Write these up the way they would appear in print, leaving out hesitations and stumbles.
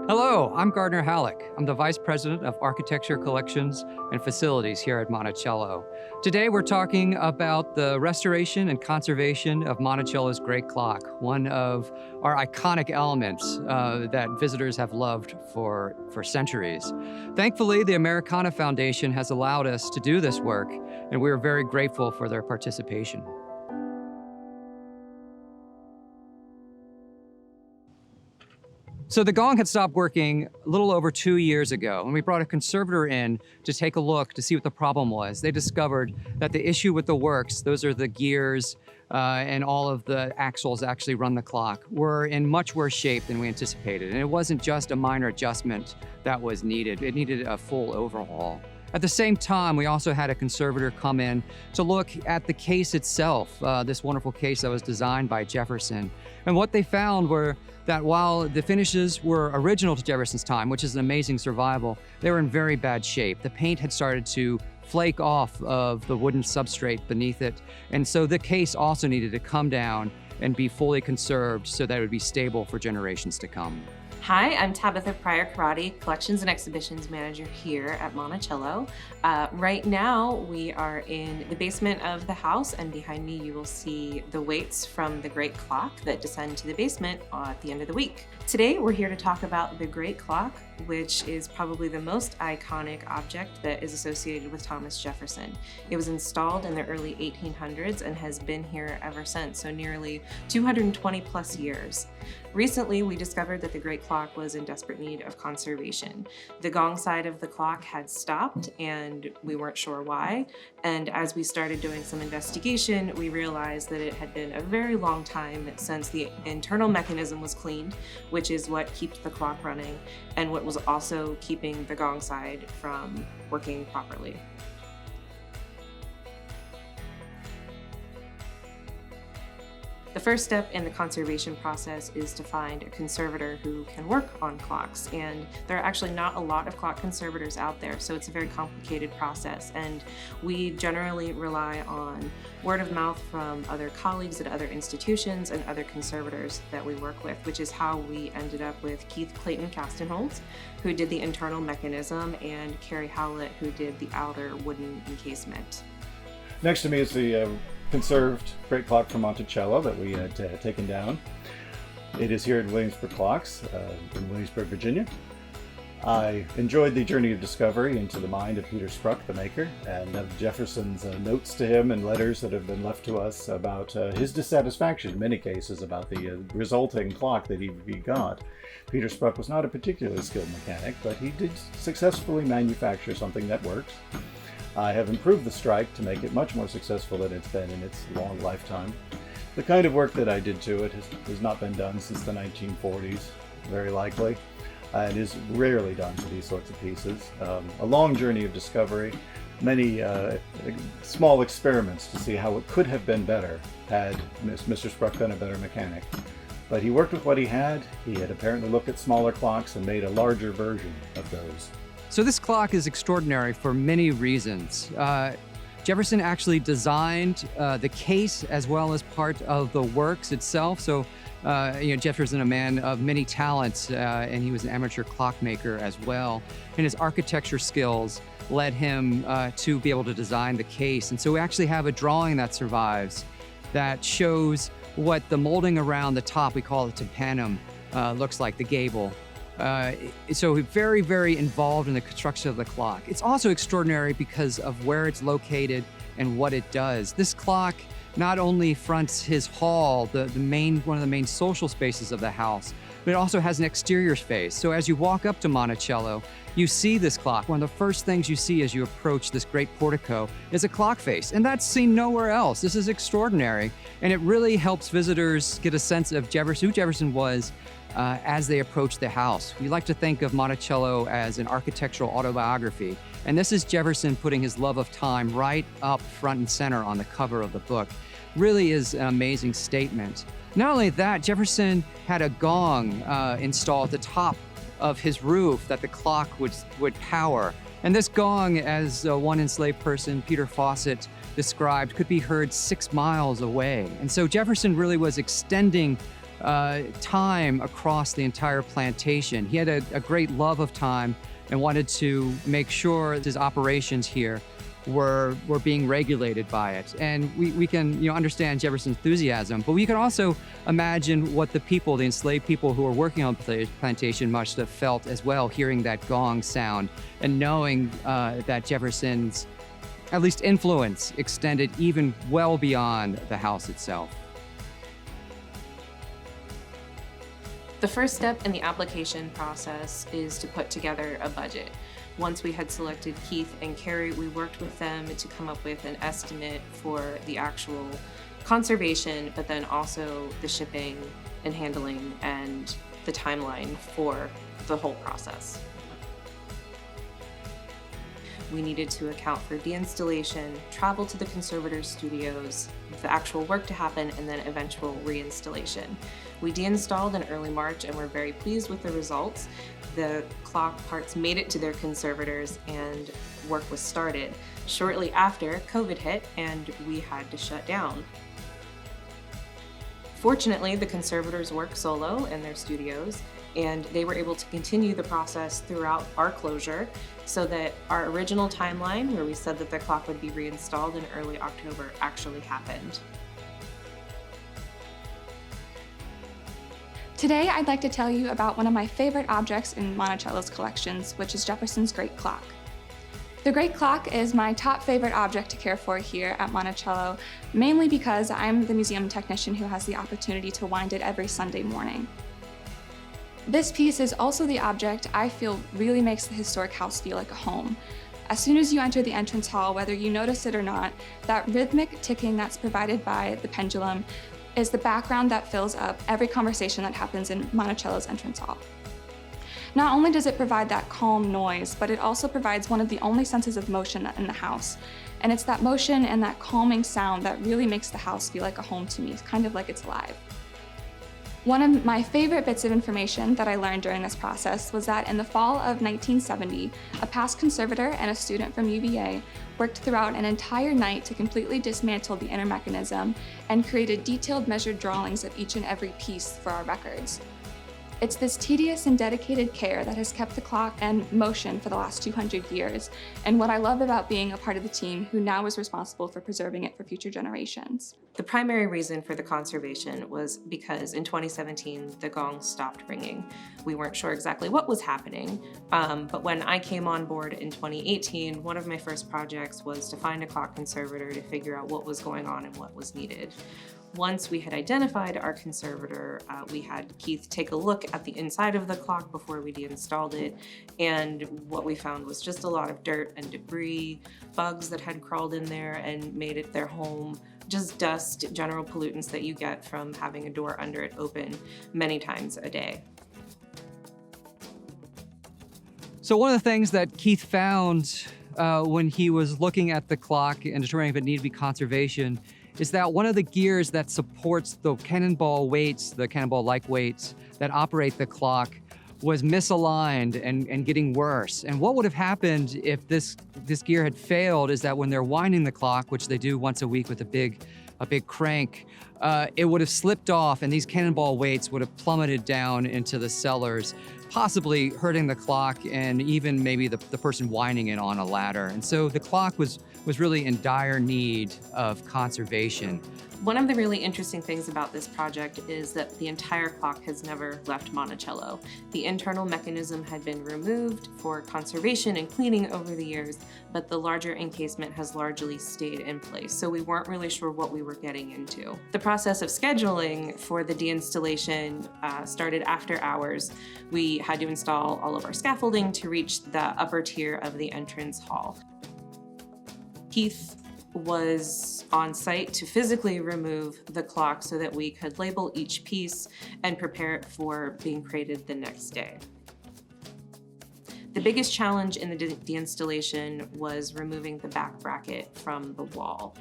Hello, I'm Gardner Halleck. I'm the Vice President of Architecture, Collections, and Facilities here at Monticello. Today we're talking about the restoration and conservation of Monticello's Great Clock, one of our iconic elements that visitors have loved for centuries. Thankfully, the Americana Foundation has allowed us to do this work, and we are very grateful for their participation. So the gong had stopped working a little over 2 years ago, and we brought a conservator in to take a look to see what the problem was. They discovered that the issue with the works, those are the gears and all of the axles that actually run the clock, were in much worse shape than we anticipated. And it wasn't just a minor adjustment that was needed. It needed a full overhaul. At the same time, we also had a conservator come in to look at the case itself, this wonderful case that was designed by Jefferson. And what they found were that while the finishes were original to Jefferson's time, which is an amazing survival, they were in very bad shape. The paint had started to flake off of the wooden substrate beneath it. And so the case also needed to come down and be fully conserved so that it would be stable for generations to come. Hi, I'm Tabitha Pryor-Karate, Collections and Exhibitions Manager here at Monticello. Right now, we are in the basement of the house, and behind me you will see the weights from the Great Clock that descend to the basement at the end of the week. Today, we're here to talk about the Great Clock, which is probably the most iconic object that is associated with Thomas Jefferson. It was installed in the early 1800s and has been here ever since, so nearly 220 plus years. Recently, we discovered that the Great Clock was in desperate need of conservation. The gong side of the clock had stopped, and we weren't sure why. And as we started doing some investigation, we realized that it had been a very long time since the internal mechanism was cleaned, which is what keeps the clock running, and what was also keeping the gong side from working properly. The first step in the conservation process is to find a conservator who can work on clocks, and there are actually not a lot of clock conservators out there, so it's a very complicated process, and we generally rely on word of mouth from other colleagues at other institutions and other conservators that we work with, which is how we ended up with Keith Clayton Castenholz, who did the internal mechanism, and Carrie Howlett, who did the outer wooden encasement. Next to me is the conserved Great Clock from Monticello that we had taken down. It is here at Williamsburg Clocks in Williamsburg, Virginia. I enjoyed the journey of discovery into the mind of Peter Spruck, the maker, and of Jefferson's notes to him and letters that have been left to us about his dissatisfaction, in many cases, about the resulting clock that he got. Peter Spruck was not a particularly skilled mechanic, but he did successfully manufacture something that works. I have improved the strike to make it much more successful than it's been in its long lifetime. The kind of work that I did to it has not been done since the 1940s, very likely. It is rarely done to these sorts of pieces. A long journey of discovery, many small experiments to see how it could have been better had Mr. Spruck been a better mechanic. But he worked with what he had. He had apparently looked at smaller clocks and made a larger version of those. So this clock is extraordinary for many reasons. Jefferson actually designed the case as well as part of the works itself. So, Jefferson, a man of many talents, and he was an amateur clockmaker as well. And his architecture skills led him to be able to design the case. And so we actually have a drawing that survives that shows what the molding around the top, we call it tympanum, looks like, the gable. So very, very involved in the construction of the clock. It's also extraordinary because of where it's located and what it does. This clock not only fronts his hall, one of the main social spaces of the house, but it also has an exterior space. So as you walk up to Monticello, you see this clock. One of the first things you see as you approach this great portico is a clock face, and that's seen nowhere else. This is extraordinary, and it really helps visitors get a sense of who Jefferson was as they approach the house. We like to think of Monticello as an architectural autobiography, and this is Jefferson putting his love of time right up front and center on the cover of the book. Really is an amazing statement. Not only that, Jefferson had a gong installed at the top of his roof that the clock would power. And this gong, as one enslaved person, Peter Fawcett, described, could be heard 6 miles away. And so Jefferson really was extending time across the entire plantation. He had a great love of time and wanted to make sure his operations here were being regulated by it. And we can understand Jefferson's enthusiasm, but we can also imagine what the people, the enslaved people who were working on the plantation, must have felt as well, hearing that gong sound and knowing that Jefferson's at least influence extended even well beyond the house itself. The first step in the application process is to put together a budget. Once we had selected Keith and Carrie, we worked with them to come up with an estimate for the actual conservation, but then also the shipping and handling and the timeline for the whole process. We needed to account for deinstallation, travel to the conservator's studios, the actual work to happen, and then eventual reinstallation. We deinstalled in early March and we're very pleased with the results. The clock parts made it to their conservators and work was started. Shortly after, COVID hit and we had to shut down. Fortunately, the conservators work solo in their studios, and they were able to continue the process throughout our closure so that our original timeline, where we said that the clock would be reinstalled in early October, actually happened. Today, I'd like to tell you about one of my favorite objects in Monticello's collections, which is Jefferson's Great Clock. The Great Clock is my top favorite object to care for here at Monticello, mainly because I'm the museum technician who has the opportunity to wind it every Sunday morning. This piece is also the object I feel really makes the historic house feel like a home. As soon as you enter the entrance hall, whether you notice it or not, that rhythmic ticking that's provided by the pendulum is the background that fills up every conversation that happens in Monticello's entrance hall. Not only does it provide that calm noise, but it also provides one of the only senses of motion in the house. And it's that motion and that calming sound that really makes the house feel like a home to me. It's kind of like it's alive. One of my favorite bits of information that I learned during this process was that in the fall of 1970, a past conservator and a student from UVA worked throughout an entire night to completely dismantle the inner mechanism and created detailed measured drawings of each and every piece for our records. It's this tedious and dedicated care that has kept the clock in motion for the last 200 years, and what I love about being a part of the team who now is responsible for preserving it for future generations. The primary reason for the conservation was because in 2017, the gong stopped ringing. We weren't sure exactly what was happening, but when I came on board in 2018, one of my first projects was to find a clock conservator to figure out what was going on and what was needed. Once we had identified our conservator, we had Keith take a look at the inside of the clock before we deinstalled it, and what we found was just a lot of dirt and debris, bugs that had crawled in there and made it their home, just dust, general pollutants that you get from having a door under it open many times a day. So one of the things that Keith found when he was looking at the clock and determining if it needed to be conservation is that one of the gears that supports the cannonball weights, the cannonball-like weights that operate the clock, was misaligned and getting worse. And what would have happened if this gear had failed is that when they're winding the clock, which they do once a week with a big crank, it would have slipped off and these cannonball weights would have plummeted down into the cellars, possibly hurting the clock and even maybe the person winding it on a ladder. And so the clock was really in dire need of conservation. One of the really interesting things about this project is that the entire clock has never left Monticello. The internal mechanism had been removed for conservation and cleaning over the years, but the larger encasement has largely stayed in place, so we weren't really sure what we were getting into. The process of scheduling for the deinstallation started after hours. We had to install all of our scaffolding to reach the upper tier of the entrance hall. Keith was on site to physically remove the clock so that we could label each piece and prepare it for being created the next day. The biggest challenge in the deinstallation was removing the back bracket from the wall.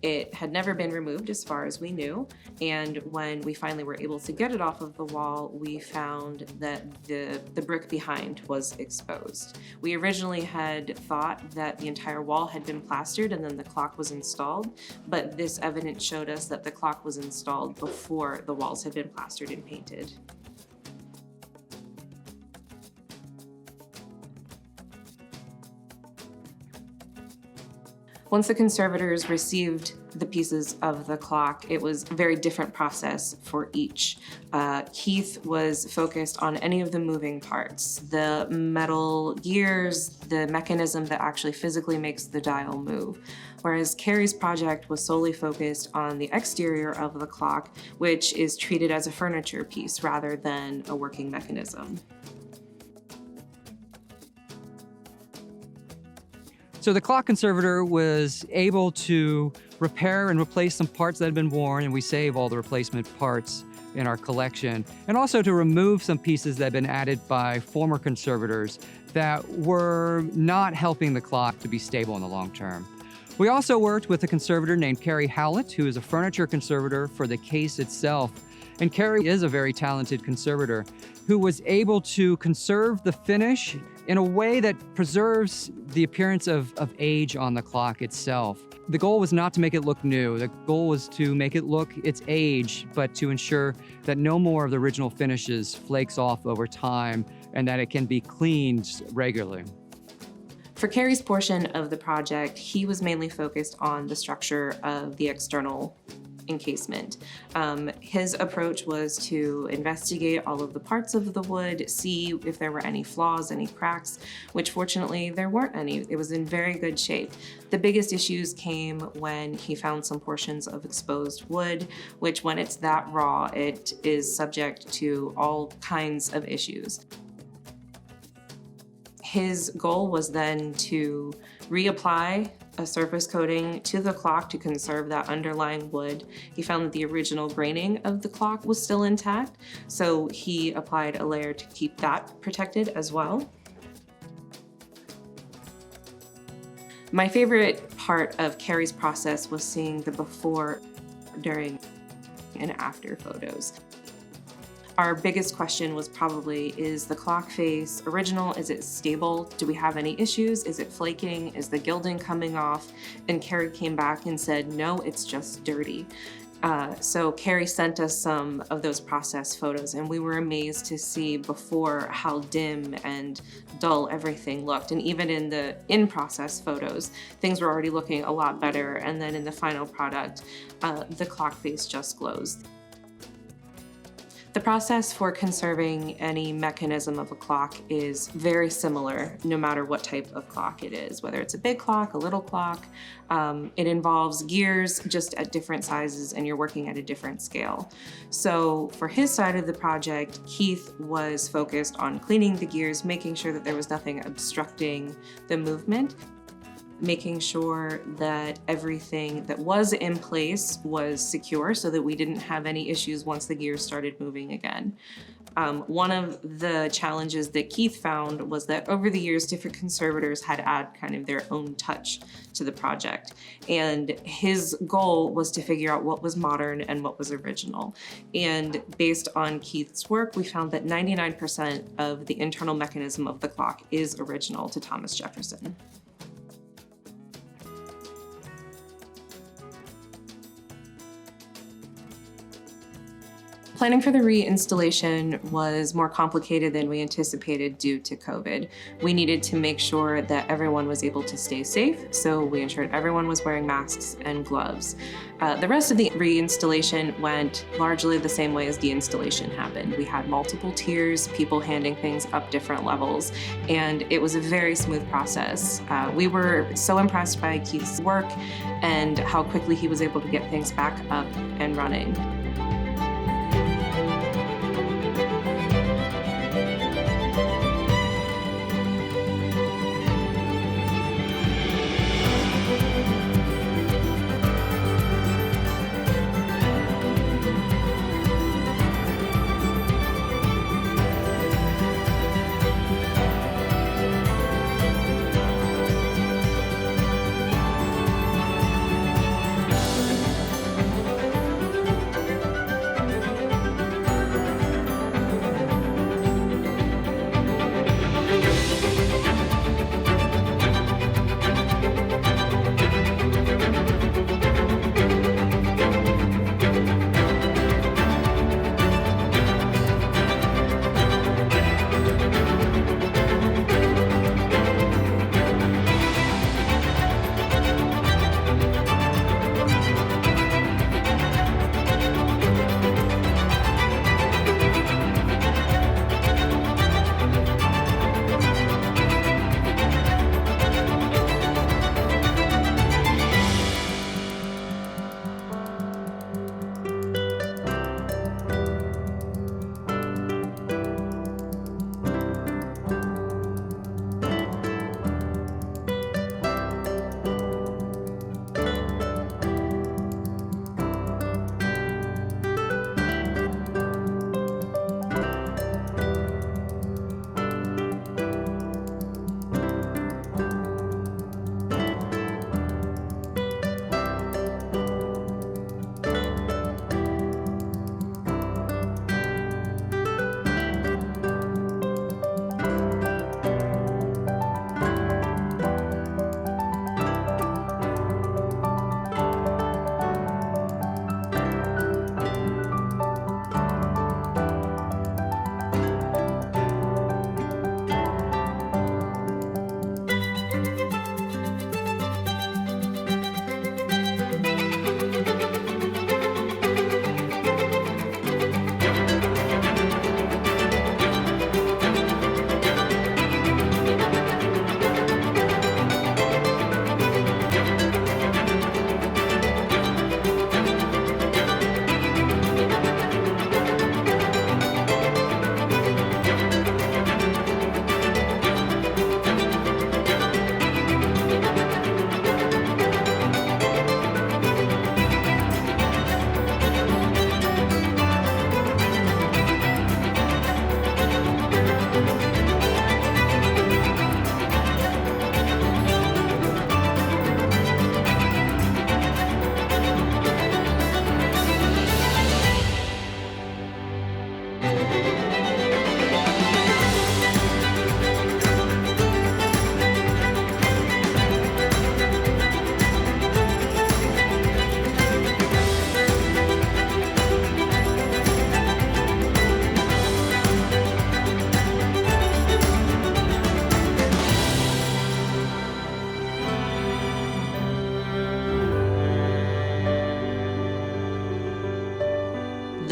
It had never been removed as far as we knew, and when we finally were able to get it off of the wall, we found that the brick behind was exposed. We originally had thought that the entire wall had been plastered and then the clock was installed, but this evidence showed us that the clock was installed before the walls had been plastered and painted. Once the conservators received the pieces of the clock, it was a very different process for each. Keith was focused on any of the moving parts, the metal gears, the mechanism that actually physically makes the dial move. Whereas Carrie's project was solely focused on the exterior of the clock, which is treated as a furniture piece rather than a working mechanism. So the clock conservator was able to repair and replace some parts that had been worn, and we save all the replacement parts in our collection, and also to remove some pieces that had been added by former conservators that were not helping the clock to be stable in the long term. We also worked with a conservator named Carrie Howlett, who is a furniture conservator for the case itself. And Carrie is a very talented conservator who was able to conserve the finish in a way that preserves the appearance of age on the clock itself. The goal was not to make it look new. The goal was to make it look its age, but to ensure that no more of the original finishes flakes off over time and that it can be cleaned regularly. For Carrie's portion of the project, he was mainly focused on the structure of the external encasement. His approach was to investigate all of the parts of the wood, see if there were any flaws, any cracks, which fortunately there weren't any. It was in very good shape. The biggest issues came when he found some portions of exposed wood, which when it's that raw, it is subject to all kinds of issues. His goal was then to reapply a surface coating to the clock to conserve that underlying wood. He found that the original graining of the clock was still intact, so he applied a layer to keep that protected as well. My favorite part of Carrie's process was seeing the before, during, and after photos. Our biggest question was probably, is the clock face original? Is it stable? Do we have any issues? Is it flaking? Is the gilding coming off? And Carrie came back and said, no, it's just dirty. So Carrie sent us some of those process photos, and we were amazed to see before how dim and dull everything looked. And even in the in-process photos, things were already looking a lot better. And then in the final product, the clock face just glows. The process for conserving any mechanism of a clock is very similar no matter what type of clock it is, whether it's a big clock, a little clock. It involves gears just at different sizes and you're working at a different scale. So for his side of the project, Keith was focused on cleaning the gears, making sure that there was nothing obstructing the movement, making sure that everything that was in place was secure so that we didn't have any issues once the gears started moving again. One of the challenges that Keith found was that over the years, different conservators had added kind of their own touch to the project. And his goal was to figure out what was modern and what was original. And based on Keith's work, we found that 99% of the internal mechanism of the clock is original to Thomas Jefferson. Planning for the reinstallation was more complicated than we anticipated due to COVID. We needed to make sure that everyone was able to stay safe, so we ensured everyone was wearing masks and gloves. The rest of the reinstallation went largely the same way as deinstallation happened. We had multiple tiers, people handing things up different levels, and it was a very smooth process. We were so impressed by Keith's work and how quickly he was able to get things back up and running.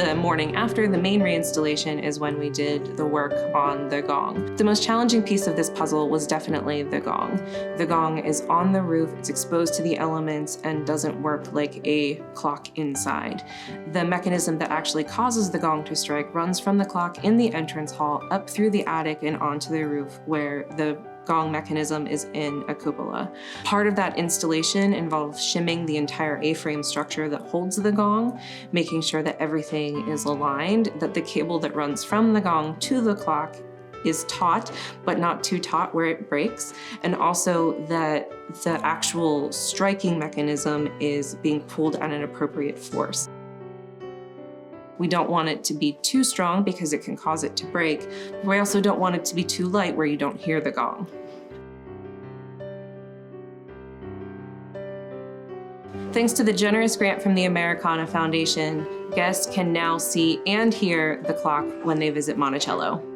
The morning after the main reinstallation is when we did the work on the gong. The most challenging piece of this puzzle was definitely the gong. The gong is on the roof, it's exposed to the elements, and doesn't work like a clock inside. The mechanism that actually causes the gong to strike runs from the clock in the entrance hall up through the attic and onto the roof, where the gong mechanism is in a cupola. Part of that installation involves shimming the entire A-frame structure that holds the gong, making sure that everything is aligned, that the cable that runs from the gong to the clock is taut, but not too taut where it breaks, and also that the actual striking mechanism is being pulled at an appropriate force. We don't want it to be too strong because it can cause it to break. We also don't want it to be too light where you don't hear the gong. Thanks to the generous grant from the Americana Foundation, guests can now see and hear the clock when they visit Monticello.